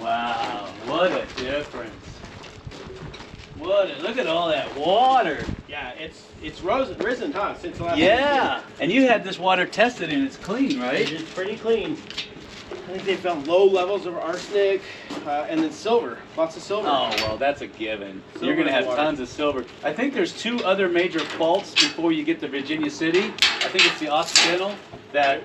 Wow, what a difference. Look at all that water. Yeah, it's risen, huh, since the last time. Yeah, and you had this water tested and it's clean, right? It's pretty clean. I think they found low levels of arsenic and then silver, lots of silver. Oh, well, that's a given. Silver You're going to in have the water. tons of silver. I think there's 2 other major faults before you get to Virginia City. I think it's the Occidental that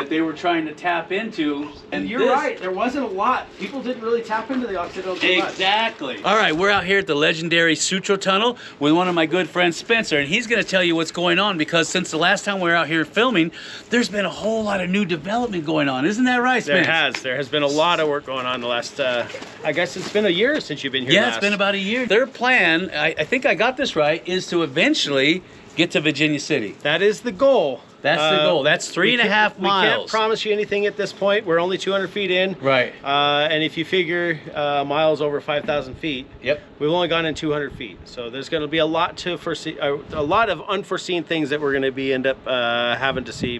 they were trying to tap into. And you're right, there wasn't a lot. People didn't really tap into the Occidental too much. Exactly. All right, we're out here at the legendary Sutro Tunnel with one of my good friends, Spencer, and he's going to tell you what's going on because since the last time we were out here filming, there's been a whole lot of new development going on. Isn't that right, Spencer? There has been a lot of work going on the last, I guess it's been a year since you've been here. Yeah, it's been about a year. Their plan, I think I got this right, is to eventually get to Virginia City. That is the goal. That's the goal. That's 3.5 miles. We can't promise you anything at this point. We're only 200 feet in. Right. And if you figure miles over 5,000 feet, yep, we've only gone in 200 feet. So there's going to be a lot to foresee, a lot of unforeseen things that we're going to be end up having to see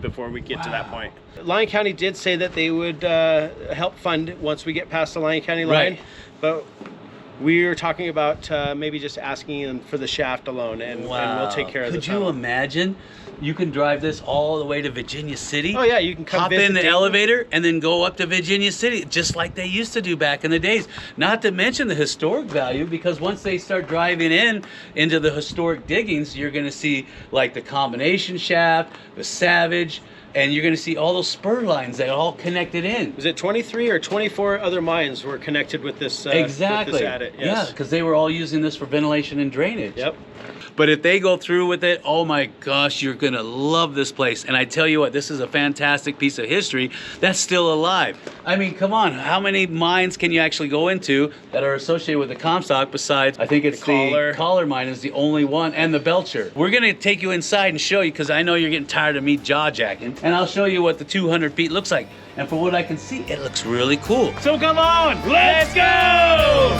before we get to that point. Lyon County did say that they would help fund once we get past the Lyon County line, but we were talking about maybe just asking them for the shaft alone, and we'll take care of the tunnel. Could you imagine? You can drive this all the way to Virginia City. Oh yeah, you can come hop in the elevator and then go up to Virginia City, just like they used to do back in the days. Not to mention the historic value, because once they start driving into the historic diggings, you're going to see like the combination shaft, the Savage, and you're going to see all those spur lines that are all connected in. Was it 23 or 24 other mines were connected with this? Exactly. With this adit, yes. Yeah, because they were all using this for ventilation and drainage. Yep. But if they go through with it, oh my gosh, you're gonna love this place. And I tell you what, this is a fantastic piece of history that's still alive. I mean, come on, how many mines can you actually go into that are associated with the Comstock besides, I think it's the Collar mine is the only one, and the Belcher. We're gonna take you inside and show you, because I know you're getting tired of me jaw-jacking, and I'll show you what the 200 feet looks like. And from what I can see, it looks really cool. So come on, let's go!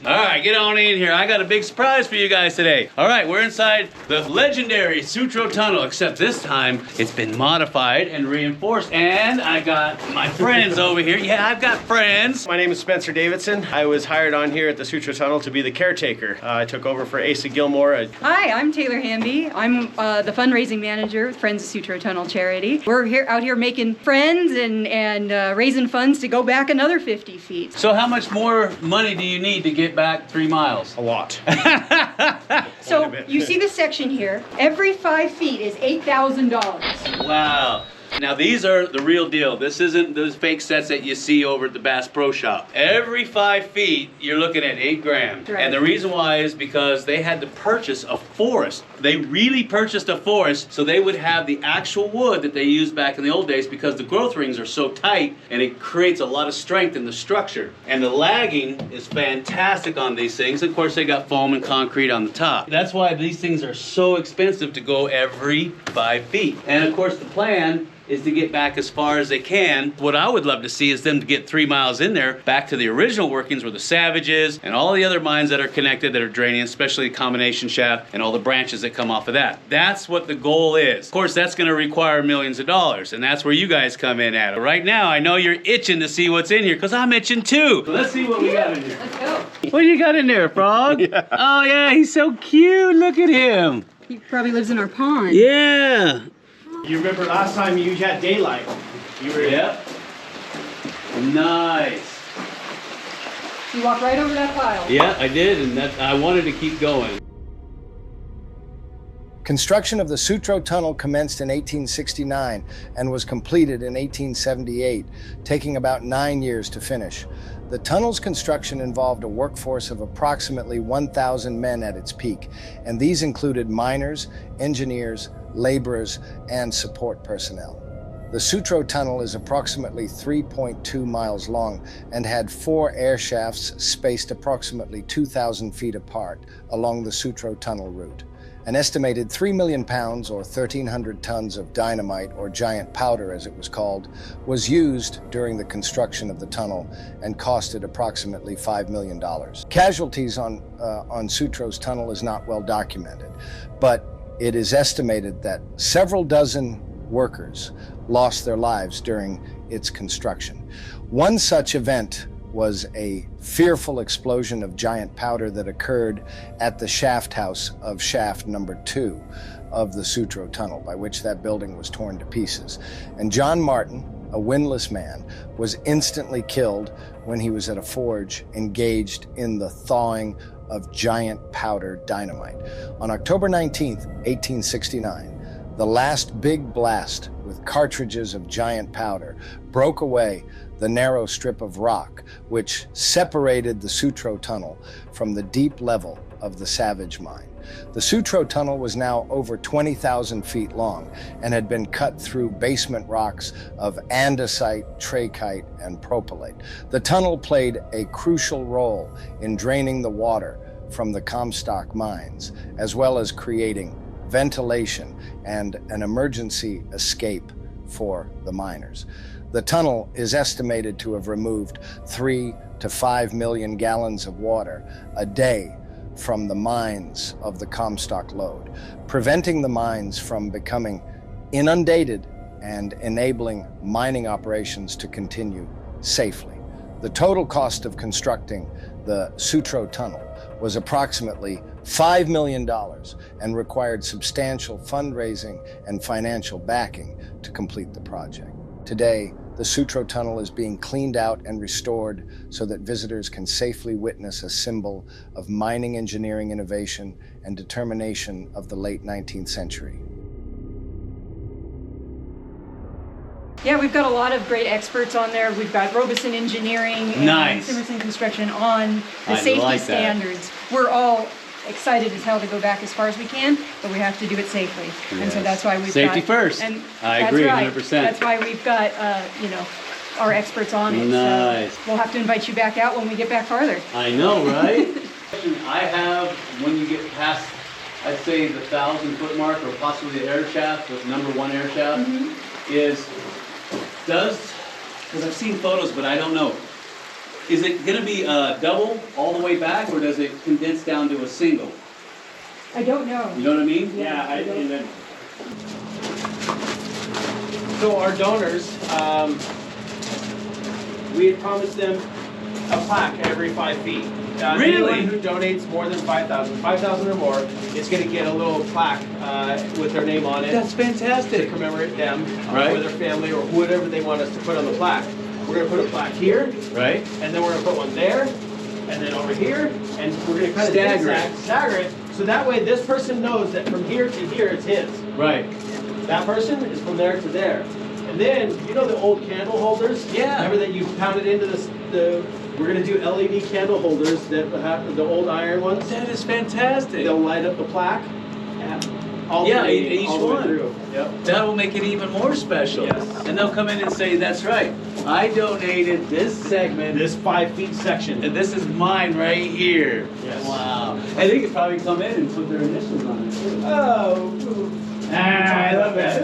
All right, get on in here. I got a big surprise for you guys today. All right, we're inside the legendary Sutro Tunnel, except this time it's been modified and reinforced. And I got my friends over here. Yeah, I've got friends. My name is Spencer Davidson. I was hired on here at the Sutro Tunnel to be the caretaker. I took over for Asa Gilmore. Hi, I'm Taylor Hamby. I'm the fundraising manager with Friends of Sutro Tunnel Charity. We're out here making friends and raising funds to go back another 50 feet. So how much more money do you need to get back 3 miles? A lot. So you see this section here. Every 5 feet is $8,000. Wow. Now these are the real deal. This isn't those fake sets that you see over at the Bass Pro Shop. Every 5 feet, you're looking at $8,000. Right. And the reason why is because they had to purchase a forest. They really purchased a forest so they would have the actual wood that they used back in the old days, because the growth rings are so tight and it creates a lot of strength in the structure. And the lagging is fantastic on these things. Of course, they got foam and concrete on the top. That's why these things are so expensive to go every 5 feet. And of course, the plan is to get back as far as they can. What I would love to see is them to get 3 miles in there, back to the original workings where the Savage is, and all the other mines that are connected that are draining, especially the combination shaft and all the branches that come off of that. That's what the goal is. Of course, that's gonna require millions of dollars, and that's where you guys come in at it. Right now, I know you're itching to see what's in here, because I'm itching too. So let's see what we got in here. Let's go. What do you got in there, Frog? Yeah. Oh yeah, he's so cute, look at him. He probably lives in our pond. Yeah. You remember last time you had daylight? You were. Yep. Nice. You walk right over that pile. Yeah, I did, and I wanted to keep going. Construction of the Sutro Tunnel commenced in 1869 and was completed in 1878, taking about 9 years to finish. The tunnel's construction involved a workforce of approximately 1,000 men at its peak, and these included miners, engineers, laborers, and support personnel. The Sutro Tunnel is approximately 3.2 miles long and had 4 air shafts spaced approximately 2,000 feet apart along the Sutro Tunnel route. An estimated 3 million pounds, or 1,300 tons of dynamite, or giant powder as it was called, was used during the construction of the tunnel and costed approximately $5 million. Casualties on Sutro's tunnel is not well documented, but it is estimated that several dozen workers lost their lives during its construction. One such event was a fearful explosion of giant powder that occurred at the shaft house of shaft number 2 of the Sutro Tunnel, by which that building was torn to pieces. And John Martin, a windlass man, was instantly killed when he was at a forge engaged in the thawing of giant powder dynamite. On October 19th, 1869, the last big blast with cartridges of giant powder broke away the narrow strip of rock which separated the Sutro Tunnel from the deep level of the Savage Mine. The Sutro Tunnel was now over 20,000 feet long and had been cut through basement rocks of andesite, trachyte, and propylite. The tunnel played a crucial role in draining the water from the Comstock mines, as well as creating ventilation and an emergency escape for the miners. The tunnel is estimated to have removed 3 to 5 million gallons of water a day from the mines of the Comstock Lode, preventing the mines from becoming inundated and enabling mining operations to continue safely. The total cost of constructing the Sutro Tunnel was approximately $5 million and required substantial fundraising and financial backing to complete the project. Today, the Sutro Tunnel is being cleaned out and restored so that visitors can safely witness a symbol of mining engineering innovation and determination of the late 19th century. Yeah, we've got a lot of great experts on there. We've got Robeson Engineering and Nice. Simerson Construction on the I safety like that. standards. We're all excited as hell to go back as far as we can, but we have to do it safely. And so Yes. that's why we've Safety got, first. And I that's agree, right. 100%. That's why we've got, our experts on it. Nice. So we'll have to invite you back out when we get back farther. I know, right? I have, when you get past, I'd say the 1,000-foot mark, or possibly the air shaft, the number 1 air shaft, because I've seen photos, but I don't know. Is it going to be double all the way back, or does it condense down to a single? I don't know. You know what I mean? Yeah, so our donors, we had promised them a plaque every 5 feet. Really? Anyone who donates more than 5,000 or more, is going to get a little plaque with their name on it. That's To fantastic. commemorate them, Right. or their family, or whatever they want us to put on the plaque. We're going to put a plaque here, Right? and then we're going to put one there, and then over here, and we're going to kind of stagger it, so that way this person knows that from here to here it's his. Right. That person is from there to there. And then, you know the old candle holders? Yeah. Remember that you pounded into we're going to do LED candle holders that have the old iron ones. That is fantastic. They'll light up the plaque. All Yeah, three, each all the way one. through. Yep. That will make it even more special. Yes. And they'll come in and say, that's right, I donated this segment, This 5 feet section. and this is mine right here. Yes. Wow. And they could probably come in and put their initials on it too. Oh. I love that.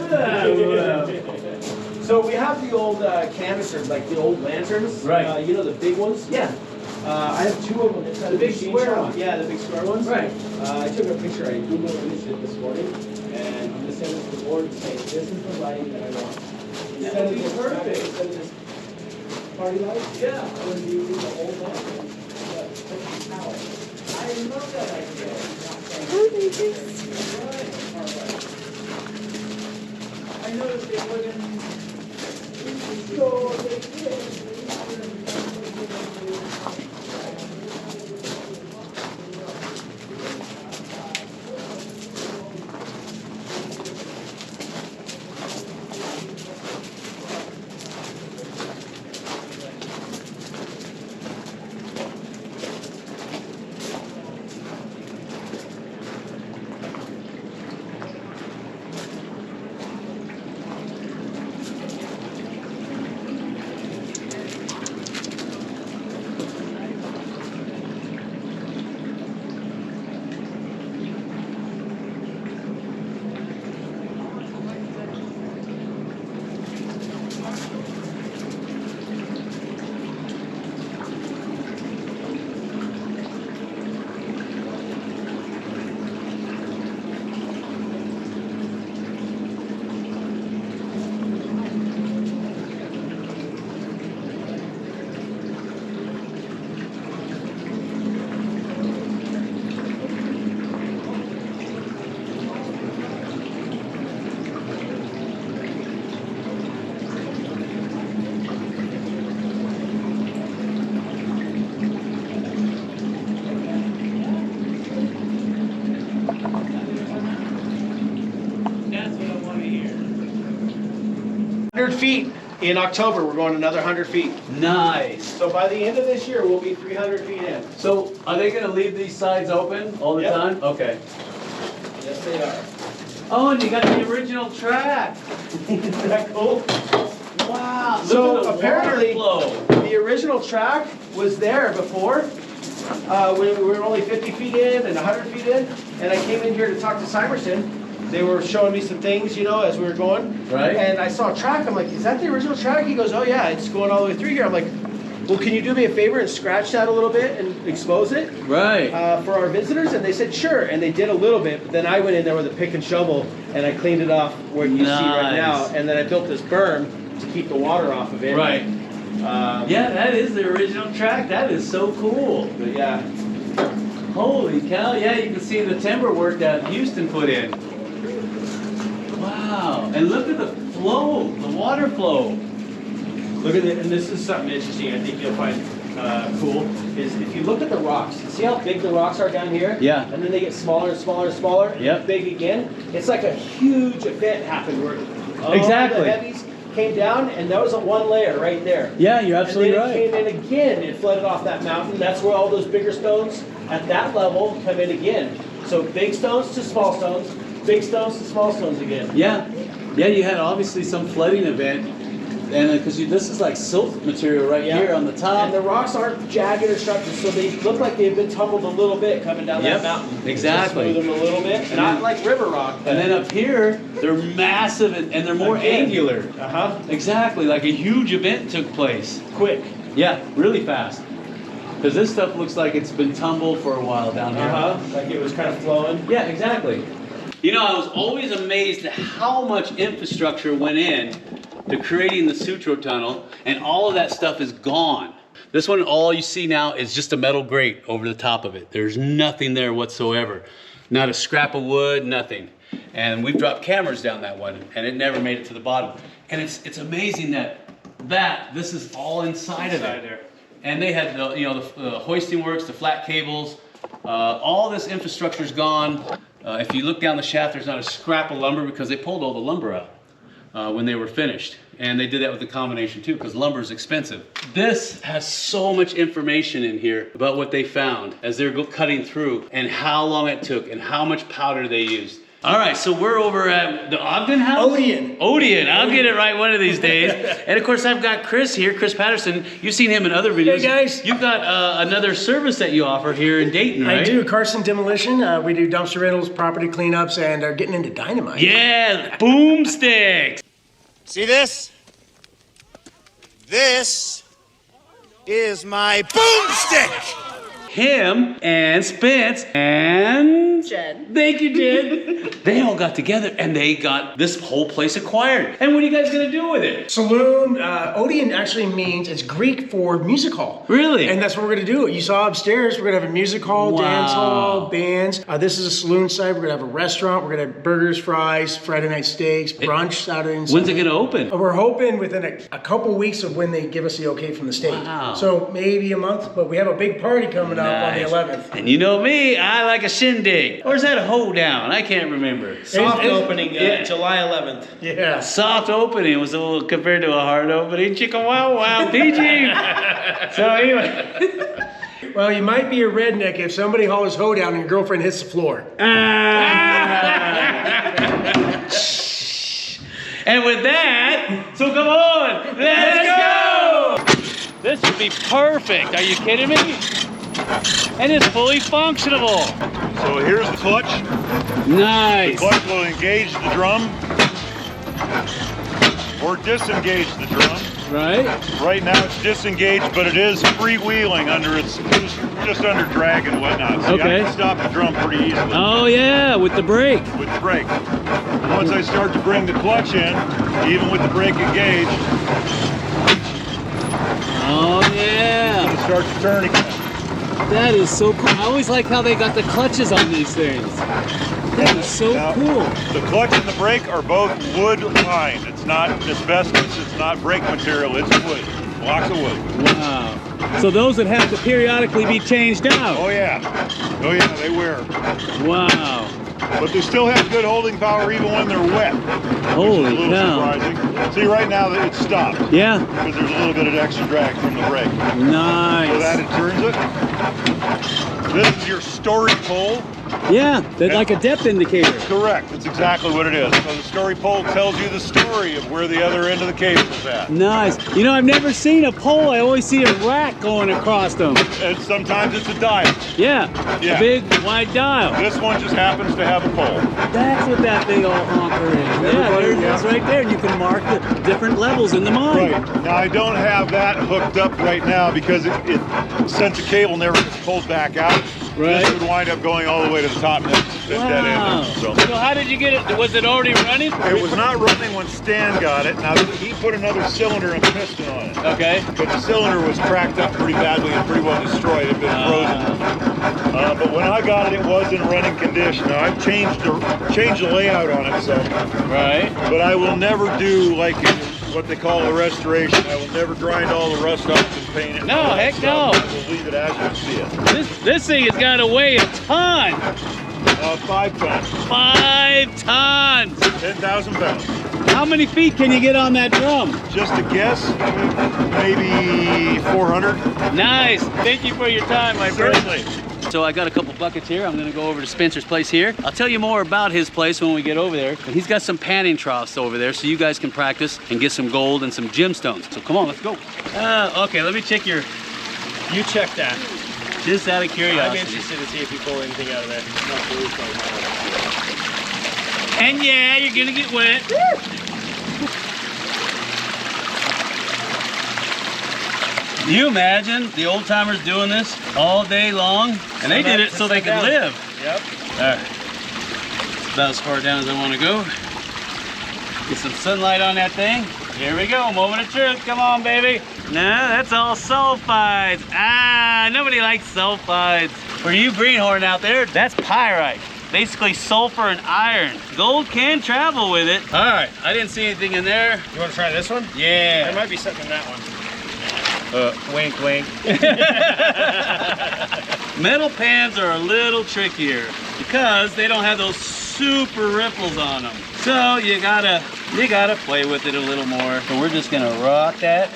So we have the old canisters, like the old lanterns. Right. You know the big ones? Yeah. I have 2 of them. It's The big square ones. Yeah, the big square ones. Right. I took a picture. I Google imaged it this morning, and I'm gonna send it to the board and say, "This is the lighting that I want." That would be perfect. Instead of just party lights, Yeah. I'm gonna use the old lantern. Power. I love that idea. I noticed they put in. So they did. funny here. 100 feet. In October, we're going another 100 feet. Nice. So by the end of this year, we'll be 300 feet in. So are they going to leave these sides open all the Yep. time? Okay. Yes, they are. Oh, and you got the original track. Isn't that cool? Wow. So Look at the apparently, water flow. the original track was there before, when we were only 50 feet in and 100 feet in. And I came in here to talk to Symerson. They were showing me some things, you know, as we were going. Right. And I saw a track. I'm like, is that the original track? He goes, oh yeah, it's going all the way through here. I'm like, well, can you do me a favor and scratch that a little bit and expose it Right. for our visitors? And they said, sure. And they did a little bit. But then I went in there with a pick and shovel and I cleaned it off where you see right now. Nice. And then I built this berm to keep the water off of it. Right. Yeah, that is the original track. That is so cool. But yeah. Holy cow. Yeah, you can see the timber work that Houston put in. Wow. And look at the flow, the water flow. Look at it, and this is something interesting I think you'll find cool, is if you look at the rocks, see how big the rocks are down here? Yeah. And then they get smaller and smaller and smaller, Yep. big again. It's like a huge event happened where all Exactly. the heavies came down, and that was a one layer right there. Yeah, you're absolutely and then right. it came in again, it flooded off that mountain. That's where all those bigger stones at that level come in again. So big stones to small stones, big stones to small stones again. Yeah. Yeah, you had obviously some flooding event. And because this is like silt material right Yeah. here on the top. And the rocks aren't jagged or structured, so they look like they've been tumbled a little bit coming down Yep, that mountain. exactly. Just smooth them a little bit, And not then- like river rock. And then up here, they're massive and they're more Again. angular. Uh-huh. Exactly, like a huge event took place. Quick. Yeah, really fast. Because this stuff looks like it's been tumbled for a while down here. Uh-huh. Like it was kind of flowing. Yeah, exactly. You know, I was always amazed at how much infrastructure went in to creating the Sutro Tunnel, and all of that stuff is gone. This one, all you see now is just a metal grate over the top of it. There's nothing there whatsoever. Not a scrap of wood, nothing. And we've dropped cameras down that one, and it never made it to the bottom. And it's amazing that this is all inside of it. there. And they had the hoisting works, the flat cables, all this infrastructure's gone. If you look down the shaft, there's not a scrap of lumber because they pulled all the lumber out when they were finished. And they did that with the combination too, because lumber is expensive. This has so much information in here about what they found as they're cutting through, and how long it took, and how much powder they used. All right, so we're over at the Ogden House? Odeon. Odeon, I'll get it right one of these days. And of course, I've got Chris here, Chris Patterson. You've seen him in other videos. Hey, guys. You've got another service that you offer here in Dayton, right? I do, Carson Demolition. We do dumpster rentals, property cleanups, and are getting into dynamite. Yeah, boomsticks. See this? This is my boomstick! Him and Spence and Jen. Thank you, Jen. They all got together and they got this whole place acquired. And what are you guys gonna do with it? Saloon, Odeon actually means, it's Greek for music hall. Really? And that's what we're gonna do. You saw upstairs, we're gonna have a music hall, Wow. dance hall, bands. This is a saloon side. We're gonna have a restaurant. We're gonna have burgers, fries, Friday night steaks, brunch, Saturday and When's Sunday. it gonna open? We're hoping within a couple weeks of when they give us the okay from the state. Wow. So maybe a month, but we have a big party coming up on the Nice. 11th. And you know me, I like a shindig. Or is that a hoedown? I can't remember. Soft It's- opening, yeah. July 11th. Yeah. Soft opening was a little compared to a hard opening. Chicken wow wow, PG. So anyway. Well, you might be a redneck if somebody hollers hoedown and your girlfriend hits the floor. And with that, so come on, let's go! This would be perfect. Are you kidding me? And it's fully functional. So here's the clutch. Nice. Clutch will engage the drum or disengage the drum. Right? Right now it's disengaged, but it is freewheeling under its just under drag and whatnot. So Okay. I can stop the drum pretty easily Oh yeah, with the brake. with the brake. Once I start to bring the clutch in, even with the brake engaged, Oh yeah. it starts to turn again. That is so cool. I always like how they got the clutches on these things. That is so Now, cool. The clutch and the brake are both wood lined. It's not asbestos, it's not brake material, it's wood. Blocks of wood. Wow. So those would have to periodically be changed out. Oh yeah, they wear. Wow. but they still have good holding power even when they're wet. Holy which is a little cow. surprising. See, right now it's stopped. Yeah. Because there's a little bit of extra drag from the brake. Nice. So that it turns it. This is your story pole. Yeah, that's like a depth indicator. Correct. That's exactly what it is. So the story pole tells you the story of where the other end of the cable is at. Nice. You know, I've never seen a pole. I always see a rack going across them. And sometimes it's a dial. Yeah. Yeah. A big wide dial. This one just happens to have a pole. That's what that big old honker is. Yeah, it's right there. You can mark the different levels in the mine. Right. Now I don't have that hooked up right now because since the cable never gets pulled back out, Right. this would wind up going all the way to the top next dead end. So how did you get it? Was it already running? It was not running when Stan got it. Now he put another cylinder and piston on it. Okay. But the cylinder was cracked up pretty badly and pretty well destroyed. It had been frozen. But when I got it, it was in running condition. Now I've changed the layout on it some. Right. But I will never do like what they call a restoration. I will never grind all the rust off and paint it. No, heck no. I will leave it as you see it. This thing has got to weigh a ton. 5 tons. 5 tons. 10,000 pounds. How many feet can you get on that drum? Just a guess, maybe 400. Nice. Thank you for your time, my friend. Certainly. So I got a couple buckets here. I'm gonna go over to Spencer's place here. I'll tell you more about his place when we get over there. But he's got some panning troughs over there so you guys can practice and get some gold and some gemstones. So come on, let's go. Okay, let me check your, You check that. just out of I'm curiosity. interested to see if you pull anything out of there. And yeah, you're gonna get wet. Can you imagine the old timers doing this all day long? And they did it so they could live. Yep. All right. It's about as far down as I want to go. Get some sunlight on that thing. Here we go, moment of truth. Come on, baby. No, that's all sulfides. Ah, nobody likes sulfides. For you greenhorn out there, that's pyrite. Basically sulfur and iron. Gold can travel with it. All right, I didn't see anything in there. You want to try this one? Yeah. There might be something in that one. Wink, wink. Metal pans are a little trickier because they don't have those super ripples on them. So you gotta play with it a little more. So we're just gonna rock that.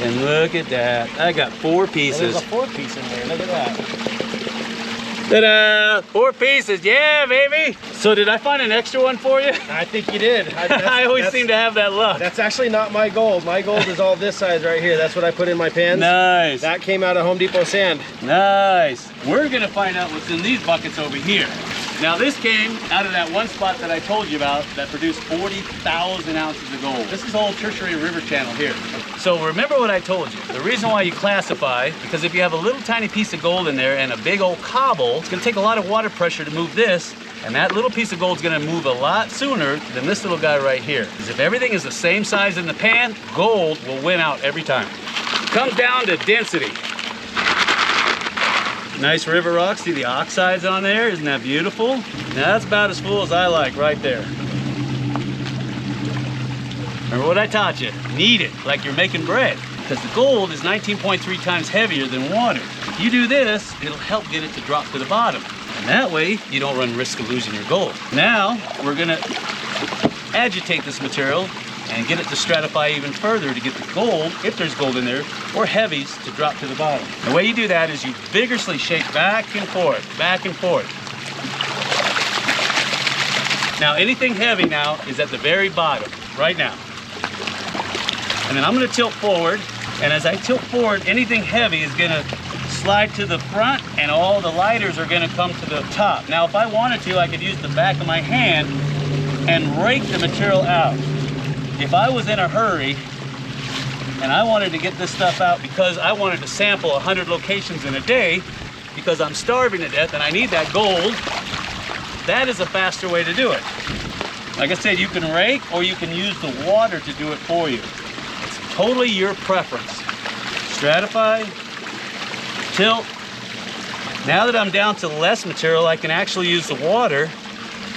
And look at that. I got 4 pieces. There's a 4-piece in there. Look at that. Ta-da! 4 pieces. Yeah, baby. So did I find an extra one for you? I think you did. I always seem to have that luck. That's actually not my gold. My gold is all this size right here. That's what I put in my pans. Nice. That came out of Home Depot sand. Nice. We're gonna find out what's in these buckets over here. Now this came out of that one spot that I told you about that produced 40,000 ounces of gold. This is old tertiary river channel here. So remember what I told you. The reason why you classify, because if you have a little tiny piece of gold in there and a big old cobble, it's gonna take a lot of water pressure to move this, and that little piece of gold is gonna move a lot sooner than this little guy right here. Because if everything is the same size in the pan, gold will win out every time. Comes down to density. Nice river rock, see the oxides on there, isn't that beautiful? Now that's about as full as I like right there. Remember what I taught you, knead it like you're making bread. Because the gold is 19.3 times heavier than water. If you do this, it'll help get it to drop to the bottom. And that way, you don't run risk of losing your gold. Now, we're gonna agitate this material and get it to stratify even further to get the gold, if there's gold in there, or heavies to drop to the bottom. The way you do that is you vigorously shake back and forth, back and forth. Now anything heavy now is at the very bottom, right now. And then I'm gonna tilt forward, and as I tilt forward, anything heavy is gonna slide to the front and all the lighters are gonna come to the top. Now if I wanted to, I could use the back of my hand and rake the material out. If I was in a hurry and I wanted to get this stuff out because I wanted to sample 100 locations in a day because I'm starving to death and I need that gold, that is a faster way to do it. Like I said, you can rake or you can use the water to do it for you. It's totally your preference. Stratify, tilt. Now that I'm down to less material, I can actually use the water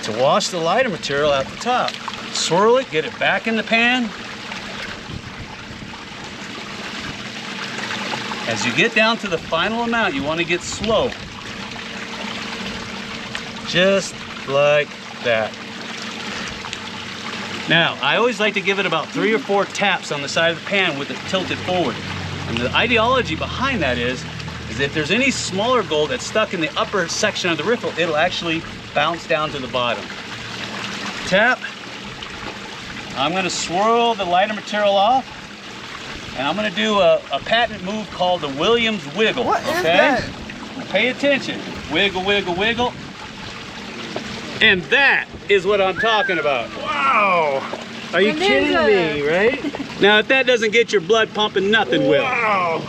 to wash the lighter material out the top. Swirl it, get it back in the pan. As you get down to the final amount, you want to get slow. Just like that. Now, I always like to give it about 3 or 4 taps on the side of the pan with it tilted forward. And the ideology behind that is if there's any smaller gold that's stuck in the upper section of the riffle, it'll actually bounce down to the bottom. Tap. I'm gonna swirl the lighter material off, and I'm gonna do a patent move called the Williams wiggle. What is okay? that? Pay attention. Wiggle, wiggle, wiggle. And that is what I'm talking about. Wow. Are you kidding me, right? Now, if that doesn't get your blood pumping, nothing will. Wow.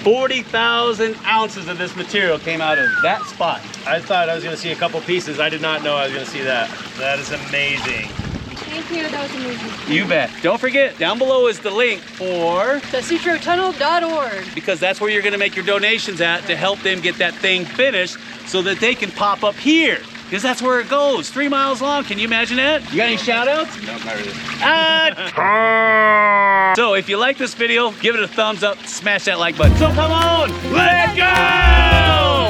40,000 ounces of this material came out of that spot. I thought I was going to see a couple pieces. I did not know I was going to see that. That is amazing. Thank you, that was amazing. You bet. Don't forget, down below is the link for The SutroTunnel.org. because that's where you're going to make your donations at to help them get that thing finished so that they can pop up here. Because that's where it goes, 3 miles long. Can you imagine that? You got any shout outs? No, not really. So if you like this video, give it a thumbs up, smash that like button. So come on, let's go!